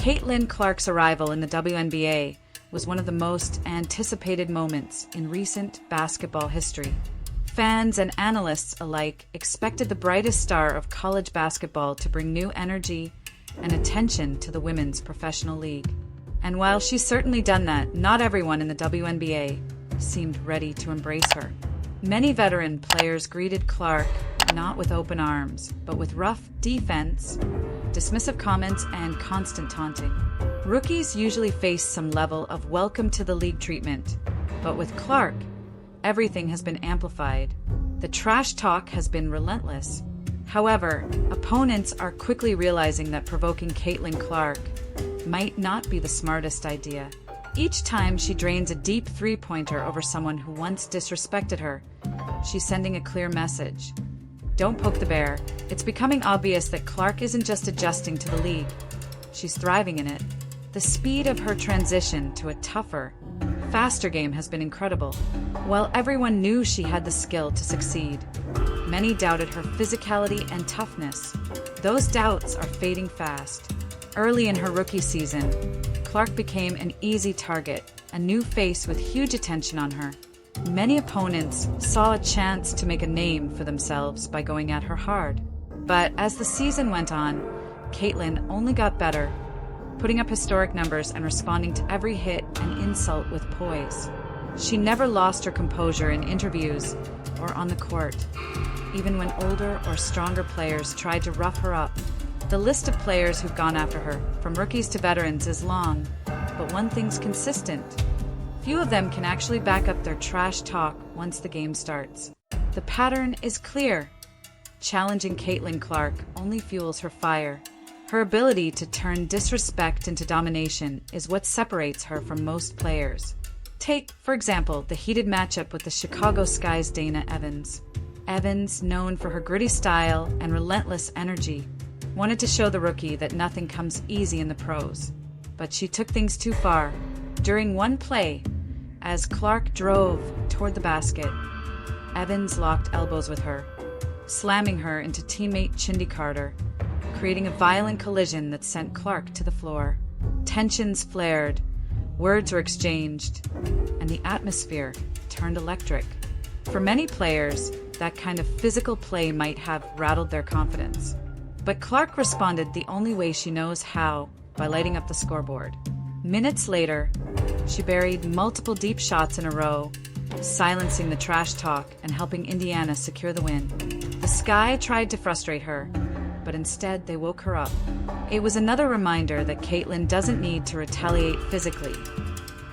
Caitlin Clark's arrival in the WNBA was one of the most anticipated moments in recent basketball history. Fans and analysts alike expected the brightest star of college basketball to bring new energy and attention to the women's professional league. And while she's certainly done that, not everyone in the WNBA seemed ready to embrace her. Many veteran players greeted Clark not with open arms, but with rough defense, dismissive comments, and constant taunting. Rookies usually face some level of welcome to the league treatment, but with Clark, everything has been amplified. The trash talk has been relentless. However, opponents are quickly realizing that provoking Caitlin Clark might not be the smartest idea. Each time she drains a deep three-pointer over someone who once disrespected her, she's sending a clear message. Don't poke the bear. It's becoming obvious that Clark isn't just adjusting to the league. She's thriving in it. The speed of her transition to a tougher, faster game has been incredible. While everyone knew she had the skill to succeed, many doubted her physicality and toughness. Those doubts are fading fast. Early in her rookie season, Clark became an easy target, a new face with huge attention on her. Many opponents saw a chance to make a name for themselves by going at her hard. But as the season went on, Caitlin only got better, putting up historic numbers and responding to every hit and insult with poise. She never lost her composure in interviews or on the court, even when older or stronger players tried to rough her up. The list of players who've gone after her, from rookies to veterans, is long, but one thing's consistent. Few of them can actually back up their trash talk once the game starts. The pattern is clear. Challenging Caitlin Clark only fuels her fire. Her ability to turn disrespect into domination is what separates her from most players. Take, for example, the heated matchup with the Chicago Sky's Dana Evans. Evans, known for her gritty style and relentless energy, wanted to show the rookie that nothing comes easy in the pros. But she took things too far. During one play, as Clark drove toward the basket, Evans locked elbows with her, slamming her into teammate Chennedy Carter, creating a violent collision that sent Clark to the floor. Tensions flared, words were exchanged, and the atmosphere turned electric. For many players, that kind of physical play might have rattled their confidence. But Clark responded the only way she knows how, by lighting up the scoreboard. Minutes later, she buried multiple deep shots in a row, silencing the trash talk and helping Indiana secure the win. The Sky tried to frustrate her, but instead they woke her up. It was another reminder that Caitlin doesn't need to retaliate physically.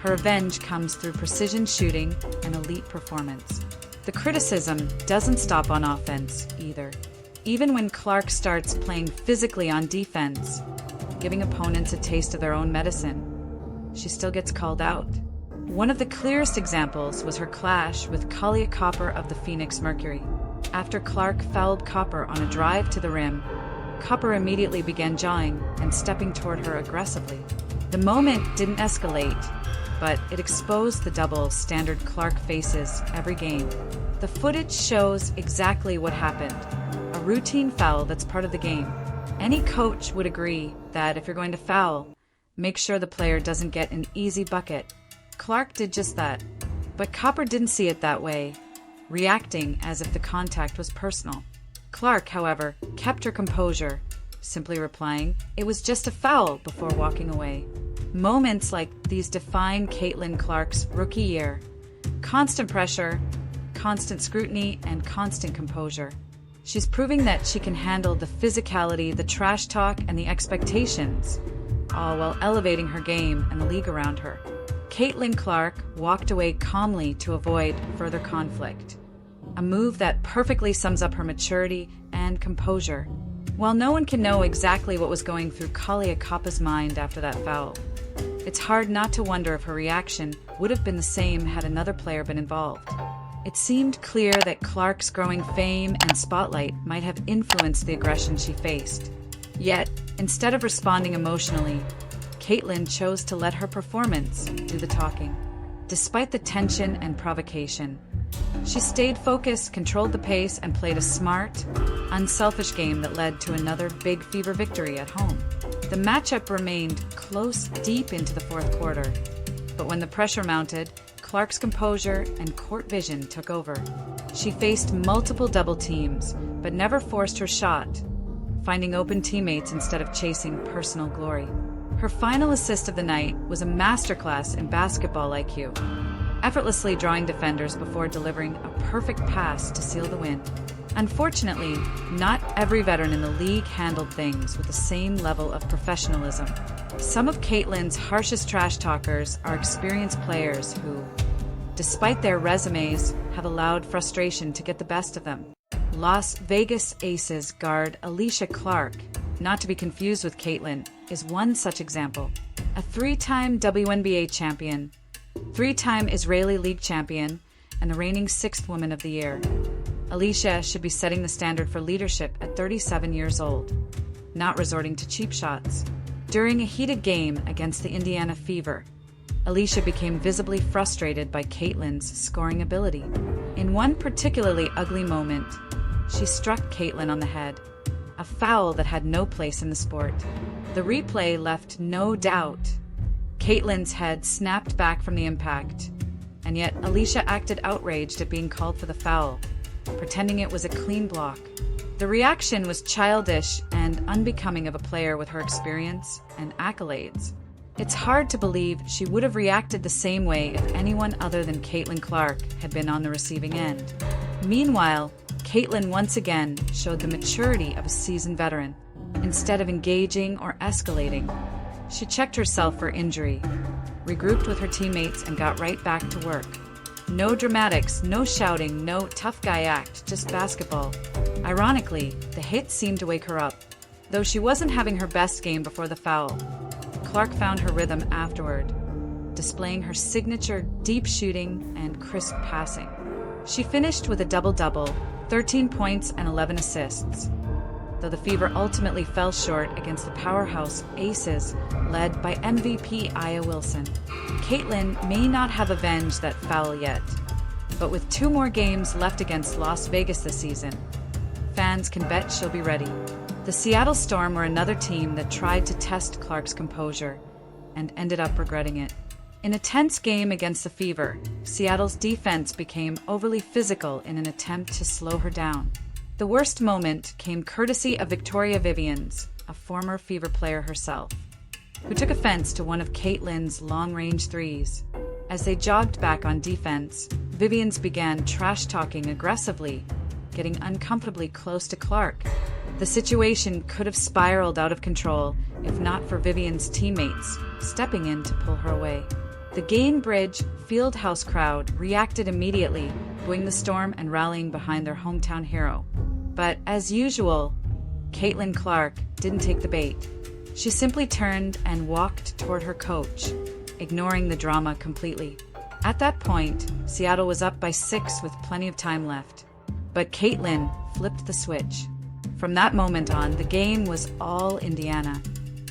Her revenge comes through precision shooting and elite performance. The criticism doesn't stop on offense, either. Even when Clark starts playing physically on defense, giving opponents a taste of their own medicine, she still gets called out. One of the clearest examples was her clash with Chennedy Carter of the Phoenix Mercury. After Clark fouled Carter on a drive to the rim, Carter immediately began jawing and stepping toward her aggressively. The moment didn't escalate, but it exposed the double standard Clark faces every game. The footage shows exactly what happened. A routine foul that's part of the game. Any coach would agree that if you're going to foul, make sure the player doesn't get an easy bucket. Clark did just that, but Carter didn't see it that way, reacting as if the contact was personal. Clark, however, kept her composure, simply replying, "It was just a foul," before walking away. Moments like these define Caitlin Clark's rookie year. Constant pressure, constant scrutiny, and constant composure. She's proving that she can handle the physicality, the trash talk, and the expectations, all while elevating her game and the league around her. Caitlin Clark walked away calmly to avoid further conflict, a move that perfectly sums up her maturity and composure. While no one can know exactly what was going through Chennedy Carter's mind after that foul, it's hard not to wonder if her reaction would have been the same had another player been involved. It seemed clear that Clark's growing fame and spotlight might have influenced the aggression she faced. Yet, instead of responding emotionally, Caitlin chose to let her performance do the talking. Despite the tension and provocation, she stayed focused, controlled the pace, and played a smart, unselfish game that led to another big fever victory at home. The matchup remained close deep into the fourth quarter. But when the pressure mounted, Clark's composure and court vision took over. She faced multiple double teams, but never forced her shot, finding open teammates instead of chasing personal glory. Her final assist of the night was a masterclass in basketball IQ, effortlessly drawing defenders before delivering a perfect pass to seal the win. Unfortunately, not every veteran in the league handled things with the same level of professionalism. Some of Caitlin's harshest trash talkers are experienced players who, despite their resumes, have allowed frustration to get the best of them. Las Vegas Aces guard Alysha Clark, not to be confused with Caitlin, is one such example. A three-time WNBA champion, three-time Israeli League champion, and the reigning sixth Woman of the Year. Alysha should be setting the standard for leadership at 37 years old, not resorting to cheap shots. During a heated game against the Indiana Fever, Alysha became visibly frustrated by Caitlin's scoring ability. In one particularly ugly moment, she struck Caitlin on the head, a foul that had no place in the sport. The replay left no doubt. Caitlin's head snapped back from the impact, and yet Alysha acted outraged at being called for the foul, pretending it was a clean block. The reaction was childish and unbecoming of a player with her experience and accolades. It's hard to believe she would have reacted the same way if anyone other than Caitlin Clark had been on the receiving end. Meanwhile, Caitlin once again showed the maturity of a seasoned veteran. Instead of engaging or escalating, she checked herself for injury, regrouped with her teammates, and got right back to work. No dramatics, no shouting, no tough guy act, just basketball. Ironically, the hit seemed to wake her up. Though she wasn't having her best game before the foul, Clark found her rhythm afterward, displaying her signature deep shooting and crisp passing. She finished with a double-double, 13 points and 11 assists. Though the Fever ultimately fell short against the powerhouse Aces, led by MVP Aya Wilson. Caitlin may not have avenged that foul yet, but with 2 more games left against Las Vegas this season, fans can bet she'll be ready. The Seattle Storm were another team that tried to test Clark's composure and ended up regretting it. In a tense game against the Fever, Seattle's defense became overly physical in an attempt to slow her down. The worst moment came courtesy of Victoria Vivians, a former Fever player herself, who took offense to one of Caitlin's long-range threes. As they jogged back on defense, Vivians began trash-talking aggressively, getting uncomfortably close to Clark. The situation could have spiraled out of control if not for Vivian's teammates stepping in to pull her away. The Gainbridge Fieldhouse crowd reacted immediately, booing the Storm and rallying behind their hometown hero. But as usual, Caitlin Clark didn't take the bait. She simply turned and walked toward her coach, ignoring the drama completely. At that point, Seattle was up by 6 with plenty of time left. But Caitlin flipped the switch. From that moment on, the game was all Indiana.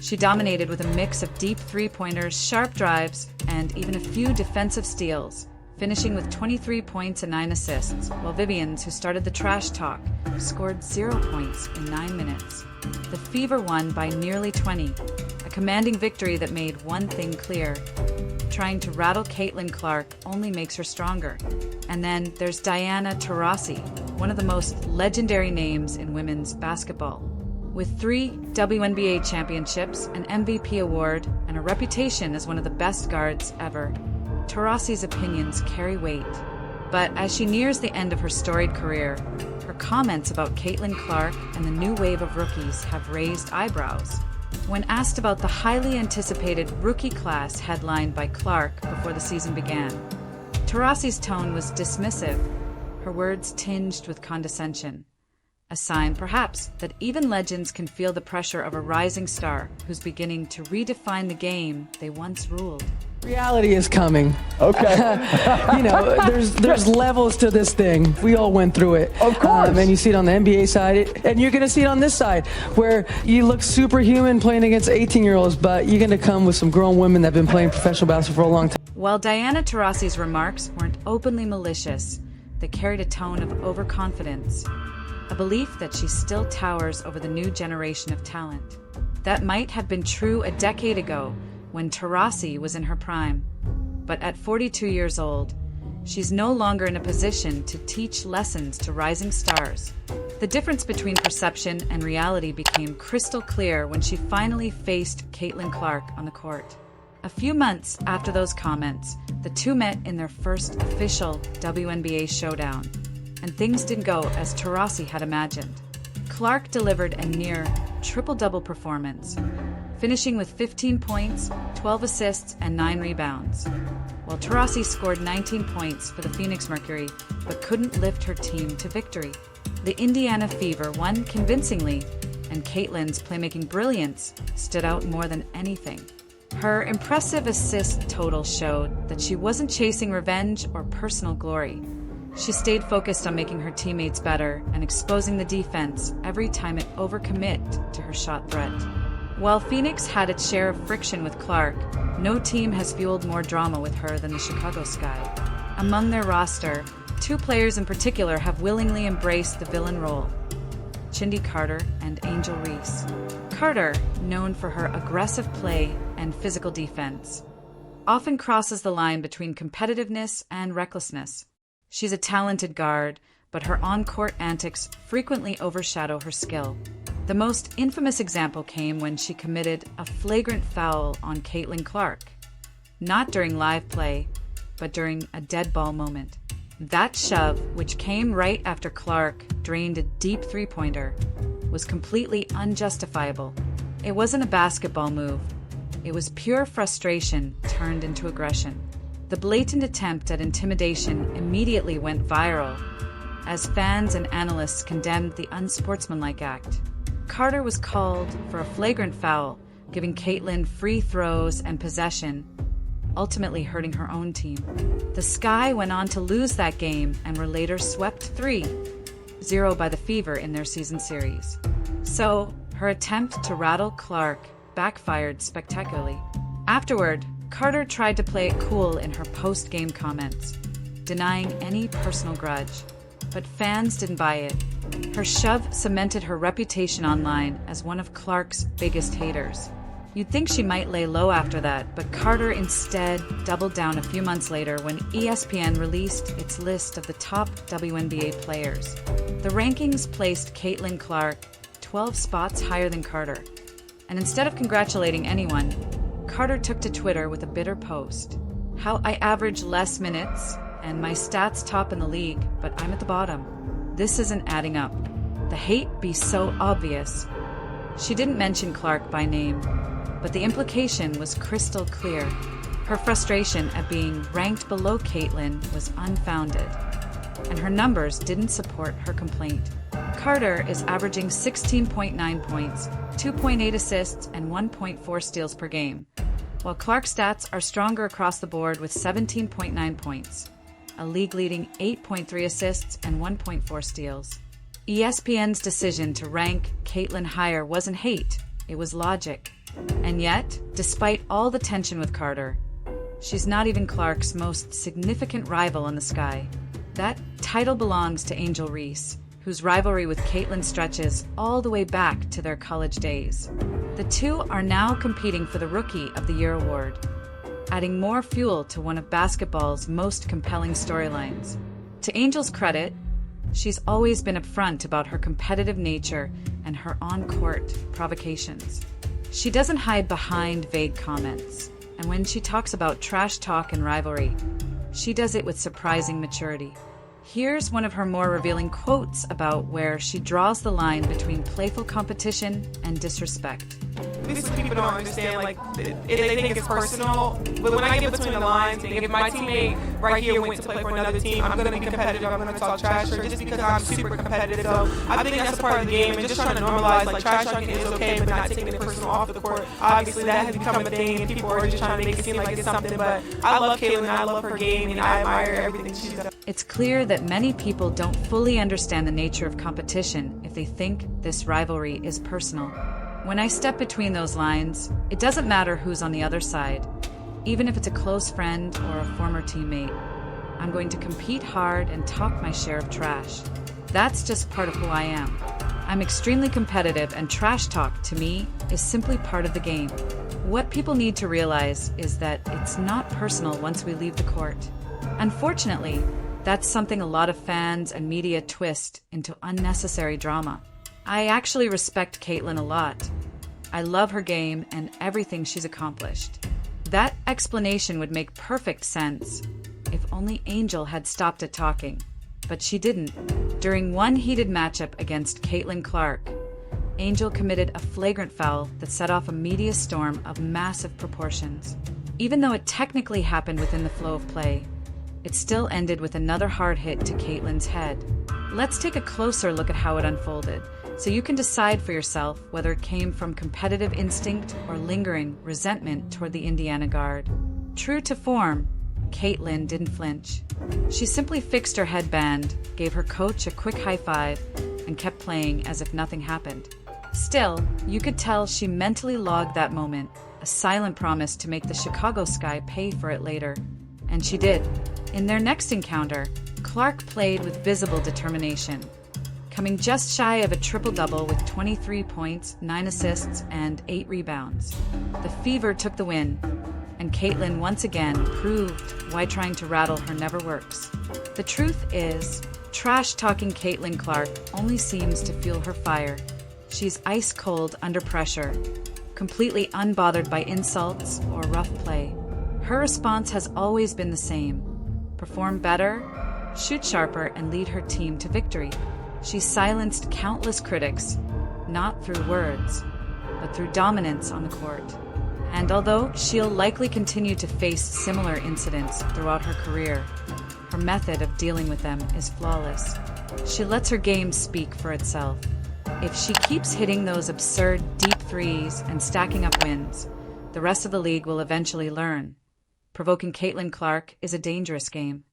She dominated with a mix of deep three-pointers, sharp drives, and even a few defensive steals, finishing with 23 points and 9 assists, while Vivians, who started the trash talk, scored 0 points in 9 minutes. The Fever won by nearly 20, a commanding victory that made one thing clear: trying to rattle Caitlin Clark only makes her stronger. And then there's Diana Taurasi, one of the most legendary names in women's basketball. With 3 WNBA championships, an MVP award, and a reputation as one of the best guards ever, Taurasi's opinions carry weight. But as she nears the end of her storied career, her comments about Caitlin Clark and the new wave of rookies have raised eyebrows. When asked about the highly anticipated rookie class headlined by Clark before the season began, Taurasi's tone was dismissive, her words tinged with condescension. A sign, perhaps, that even legends can feel the pressure of a rising star who's beginning to redefine the game they once ruled. Reality is coming. Okay. There's levels to this thing. We all went through it. Of course. And you see it on the NBA side, and you're going to see it on this side, where you look superhuman playing against 18-year-olds, but you're going to come with some grown women that have been playing professional basketball for a long time. While Diana Taurasi's remarks weren't openly malicious, they carried a tone of overconfidence. a belief that she still towers over the new generation of talent. That might have been true a decade ago when Taurasi was in her prime. But at 42 years old, she's no longer in a position to teach lessons to rising stars. The difference between perception and reality became crystal clear when she finally faced CLAPS on the court. A few months after those comments, the two met in their first official WNBA showdown, and things didn't go as Taurasi had imagined. Clark delivered a near triple-double performance, finishing with 15 points, 12 assists, and 9 rebounds, while Taurasi scored 19 points for the Phoenix Mercury but couldn't lift her team to victory. The Indiana Fever won convincingly, and Caitlin's playmaking brilliance stood out more than anything. Her impressive assist total showed that she wasn't chasing revenge or personal glory. She stayed focused on making her teammates better and exposing the defense every time it overcommit to her shot threat. While Phoenix had its share of friction with Clark, no team has fueled more drama with her than the Chicago Sky. Among their roster, two players in particular have willingly embraced the villain role: Chennedy Carter and Angel Reese. Carter, known for her aggressive play and physical defense, often crosses the line between competitiveness and recklessness. She's a talented guard, but her on-court antics frequently overshadow her skill. The most infamous example came when she committed a flagrant foul on Clark, not during live play, but during a dead ball moment. That shove, which came right after Clark drained a deep three-pointer, was completely unjustifiable. It wasn't a basketball move. It was pure frustration turned into aggression. The blatant attempt at intimidation immediately went viral, as fans and analysts condemned the unsportsmanlike act. Carter was called for a flagrant foul, giving Caitlin free throws and possession, ultimately hurting her own team. The Sky went on to lose that game and were later swept 3-0 by the Fever in their season series. So, her attempt to rattle Clark backfired spectacularly. Afterward, Carter tried to play it cool in her post-game comments, denying any personal grudge. But fans didn't buy it. Her shove cemented her reputation online as one of Clark's biggest haters. You'd think she might lay low after that, but Carter instead doubled down a few months later when ESPN released its list of the top WNBA players. The rankings placed Clark 12 spots higher than Carter. And instead of congratulating anyone, Carter took to Twitter with a bitter post. "How I average less minutes, and my stats top in the league, but I'm at the bottom. This isn't adding up. The hate be so obvious." She didn't mention Clark by name, but the implication was crystal clear. Her frustration at being ranked below Caitlin was unfounded, and her numbers didn't support her complaint. Carter is averaging 16.9 points, 2.8 assists, and 1.4 steals per game, while Clark's stats are stronger across the board with 17.9 points, a league-leading 8.3 assists and 1.4 steals. ESPN's decision to rank Caitlin higher wasn't hate, it was logic. And yet, despite all the tension with Carter, she's not even Clark's most significant rival in the Sky. That title belongs to Angel Reese, whose rivalry with Caitlin stretches all the way back to their college days. The two are now competing for the Rookie of the Year award, adding more fuel to one of basketball's most compelling storylines. To Angel's credit, she's always been upfront about her competitive nature and her on-court provocations. She doesn't hide behind vague comments, and when she talks about trash talk and rivalry, she does it with surprising maturity. Here's one of her more revealing quotes about where she draws the line between playful competition and disrespect. This is what people don't understand, like, they think it's personal, but when I get between the lines, if my teammate right here went to play for another team, I'm going to be competitive, I'm going to talk trash, or just because I'm super competitive. So I think that's a part of the game, and just trying to normalize, like, trash talking is okay, but not taking it personal off the court. Obviously, that has become a thing, and people are just trying to make it seem like it's something, but I love Caitlin, I love her game, and I admire everything she does. It's clear that many people don't fully understand the nature of competition if they think this rivalry is personal. When I step between those lines, it doesn't matter who's on the other side, even if it's a close friend or a former teammate. I'm going to compete hard and talk my share of trash. That's just part of who I am. I'm extremely competitive, and trash talk, to me, is simply part of the game. What people need to realize is that it's not personal once we leave the court. Unfortunately, that's something a lot of fans and media twist into unnecessary drama. I actually respect Caitlin a lot. I love her game and everything she's accomplished. That explanation would make perfect sense if only Angel had stopped at talking. But she didn't. During one heated matchup against Caitlin Clark, Angel committed a flagrant foul that set off a media storm of massive proportions. Even though it technically happened within the flow of play, it still ended with another hard hit to Caitlin's head. Let's take a closer look at how it unfolded, so you can decide for yourself whether it came from competitive instinct or lingering resentment toward the Indiana guard. True to form, Caitlin didn't flinch. She simply fixed her headband, gave her coach a quick high five, and kept playing as if nothing happened. Still, you could tell she mentally logged that moment, a silent promise to make the Chicago Sky pay for it later. And she did. In their next encounter, Clark played with visible determination, coming just shy of a triple-double with 23 points, 9 assists, and 8 rebounds. The Fever took the win, and Caitlin once again proved why trying to rattle her never works. The truth is, trash-talking Caitlin Clark only seems to fuel her fire. She's ice-cold under pressure, completely unbothered by insults or rough play. Her response has always been the same: perform better, shoot sharper, and lead her team to victory. She silenced countless critics, not through words, but through dominance on the court. And although she'll likely continue to face similar incidents throughout her career, her method of dealing with them is flawless. She lets her game speak for itself. If she keeps hitting those absurd deep threes and stacking up wins, the rest of the league will eventually learn. Provoking Caitlin Clark is a dangerous game.